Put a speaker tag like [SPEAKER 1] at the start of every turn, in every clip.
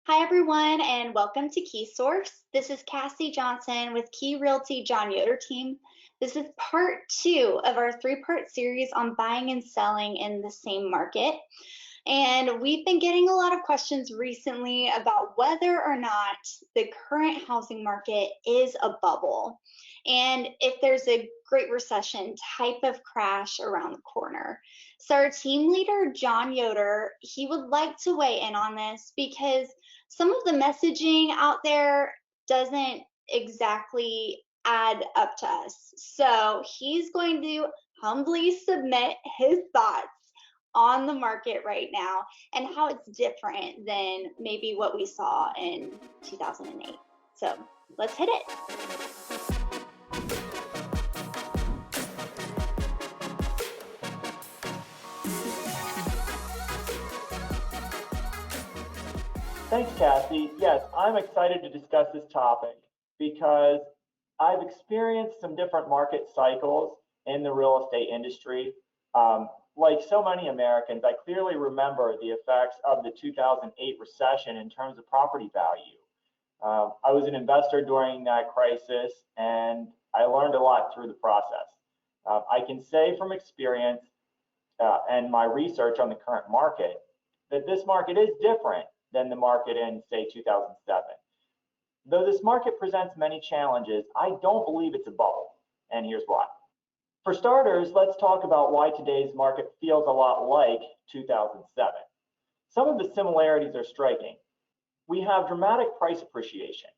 [SPEAKER 1] Hi, everyone, and welcome to Key Source. This is Cassie Johnson with Key Realty John Yoder team. This is part 2 of our 3-part series on buying and selling in the same market. And we've been getting a lot of questions recently about whether or not the current housing market is a bubble and if there's a Great Recession type of crash around the corner. So our team leader, John Yoder, he would like to weigh in on this because some of the messaging out there doesn't exactly add up to us. So he's going to humbly submit his thoughts on the market right now and how it's different than maybe what we saw in 2008. So let's hit it.
[SPEAKER 2] Thanks, Cassie. Yes, I'm excited to discuss this topic because I've experienced some different market cycles in the real estate industry. Like so many Americans, I clearly remember the effects of the 2008 recession in terms of property value. I was an investor during that crisis, and I learned a lot through the process. I can say from experience and my research on the current market that this market is different than the market in, say, 2007. Though this market presents many challenges, I don't believe it's a bubble, and here's why. For starters, let's talk about why today's market feels a lot like 2007. Some of the similarities are striking. We have dramatic price appreciation.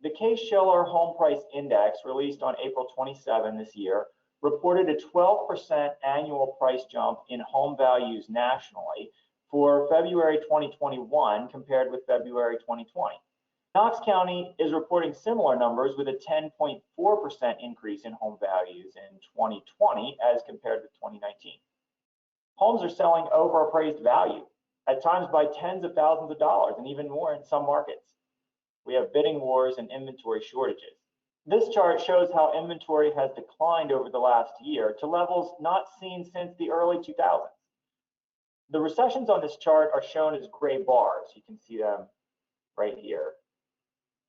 [SPEAKER 2] The Case-Shiller Home Price Index, released on April 27 this year, reported a 12% annual price jump in home values nationally for February 2021 compared with February 2020. Knox County is reporting similar numbers with a 10.4% increase in home values in 2020 as compared with 2019. Homes are selling over appraised value, at times by tens of thousands of dollars and even more in some markets. We have bidding wars and inventory shortages. This chart shows how inventory has declined over the last year to levels not seen since the early 2000s. The recessions on this chart are shown as gray bars. You can see them right here.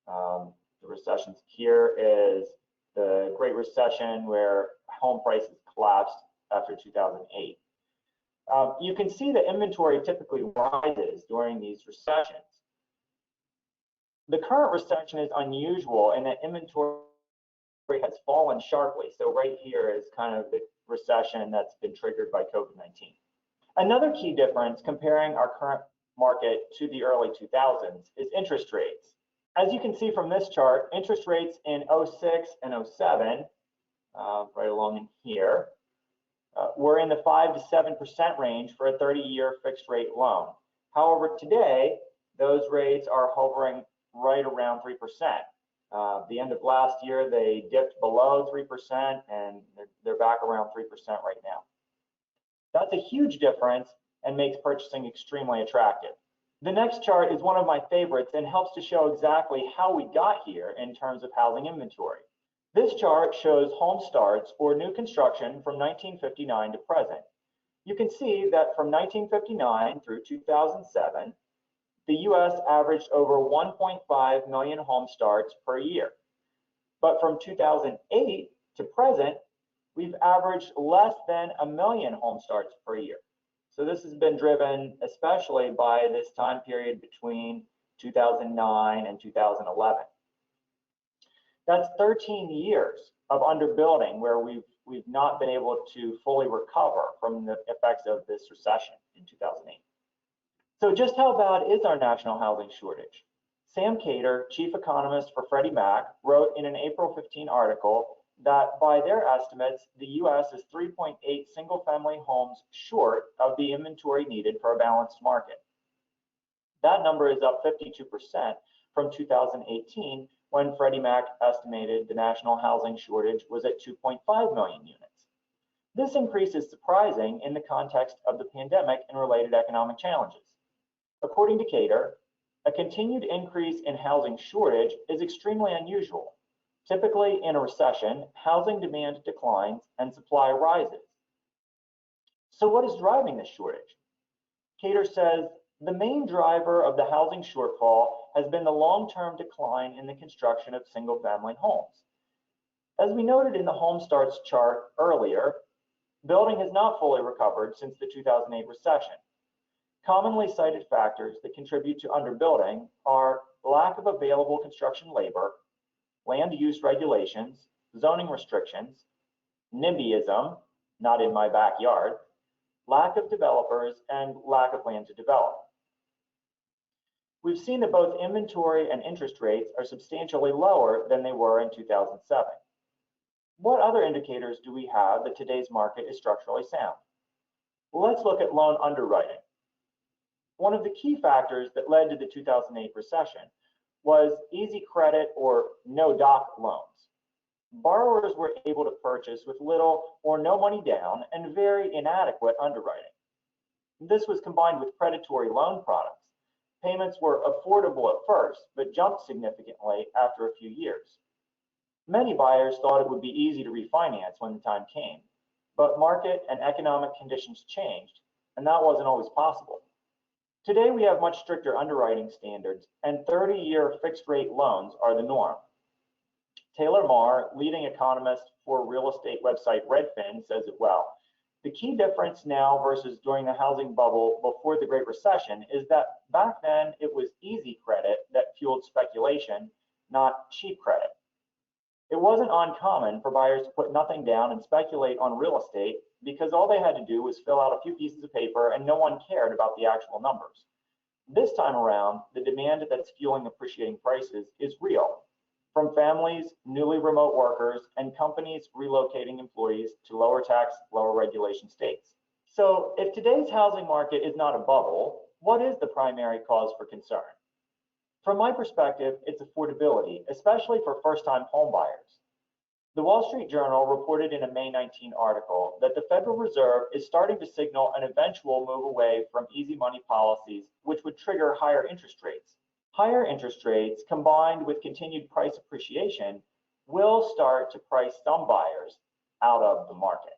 [SPEAKER 2] The recessions here is the Great Recession, where home prices collapsed after 2008. You can see that inventory typically rises during these recessions. The current recession is unusual in that inventory has fallen sharply. So right here is kind of the recession that's been triggered by COVID-19. Another key difference comparing our current market to the early 2000s is interest rates. As you can see from this chart, interest rates in 06 and 07, right along in here, were in the 5 to 7% range for a 30-year fixed rate loan. However, today, those rates are hovering right around 3%. The end of last year, they dipped below 3%, and they're back around 3% right now. That's a huge difference and makes purchasing extremely attractive. The next chart is one of my favorites and helps to show exactly how we got here in terms of housing inventory. This chart shows home starts or new construction from 1959 to present. You can see that from 1959 through 2007, the US averaged over 1.5 million home starts per year. But from 2008 to present, we've averaged less than 1 million home starts per year. So this has been driven especially by this time period between 2009 and 2011. That's 13 years of underbuilding where we've not been able to fully recover from the effects of this recession in 2008. So just how bad is our national housing shortage? Sam Khater, chief economist for Freddie Mac, wrote in an April 15 article that by their estimates, the US is 3.8 single-family homes short of the inventory needed for a balanced market. That number is up 52% from 2018, when Freddie Mac estimated the national housing shortage was at 2.5 million units. This increase is surprising in the context of the pandemic and related economic challenges. According to Khater, a continued increase in housing shortage is extremely unusual. Typically, in a recession, housing demand declines and supply rises. So what is driving this shortage? Khater says The main driver of the housing shortfall has been the long-term decline in the construction of single-family homes. As we noted in the home starts chart earlier, building has not fully recovered since the 2008 recession. Commonly cited factors that contribute to underbuilding are lack of available construction labor, land use regulations, zoning restrictions, NIMBYism, not in my backyard, lack of developers, and lack of land to develop. We've seen that both inventory and interest rates are substantially lower than they were in 2007. What other indicators do we have that today's market is structurally sound? Well, let's look at loan underwriting. One of the key factors that led to the 2008 recession was easy credit or no-doc loans. Borrowers were able to purchase with little or no money down and very inadequate underwriting. This was combined with predatory loan products. Payments were affordable at first, but jumped significantly after a few years. Many buyers thought it would be easy to refinance when the time came, but market and economic conditions changed, and that wasn't always possible. Today, we have much stricter underwriting standards, and 30-year fixed-rate loans are the norm. Taylor Marr, leading economist for real estate website Redfin, says it well. The key difference now versus during the housing bubble before the Great Recession is that back then it was easy credit that fueled speculation, not cheap credit. It wasn't uncommon for buyers to put nothing down and speculate on real estate because all they had to do was fill out a few pieces of paper and no one cared about the actual numbers. This time around, the demand that's fueling appreciating prices is real, from families, newly remote workers, and companies relocating employees to lower tax, lower regulation states. So if today's housing market is not a bubble, what is the primary cause for concern? From my perspective, it's affordability, especially for first-time home buyers. The Wall Street Journal reported in a May 19 article that the Federal Reserve is starting to signal an eventual move away from easy money policies, which would trigger higher interest rates. Higher interest rates, combined with continued price appreciation, will start to price some buyers out of the market.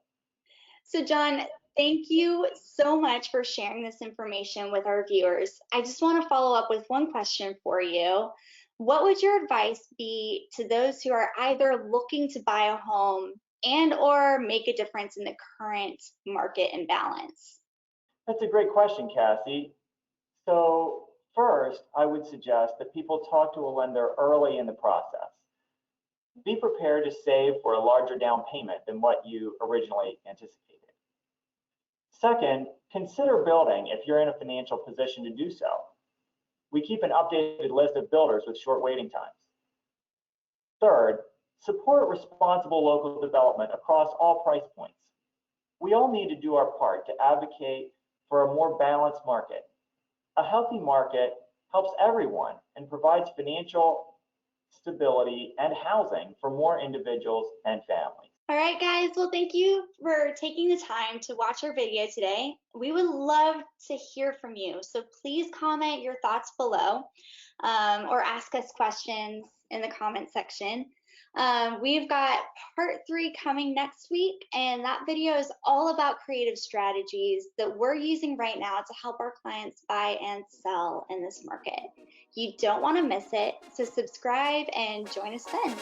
[SPEAKER 1] So John, thank you so much for sharing this information with our viewers. I just want to follow up with one question for you. What would your advice be to those who are either looking to buy a home and or make a difference in the current market imbalance?
[SPEAKER 2] That's a great question, Cassie. So first, I would suggest that people talk to a lender early in the process. Be prepared to save for a larger down payment than what you originally anticipated. Second, consider building if you're in a financial position to do so. We keep an updated list of builders with short waiting times. Third, support responsible local development across all price points. We all need to do our part to advocate for a more balanced market. A healthy market helps everyone and provides financial stability and housing for more individuals and families.
[SPEAKER 1] All right, guys. Well, thank you for taking the time to watch our video today. We would love to hear from you. So please comment your thoughts below or ask us questions in the comment section. We've got part 3 coming next week, and that video is all about creative strategies that we're using right now to help our clients buy and sell in this market. You don't want to miss it, so subscribe and join us then.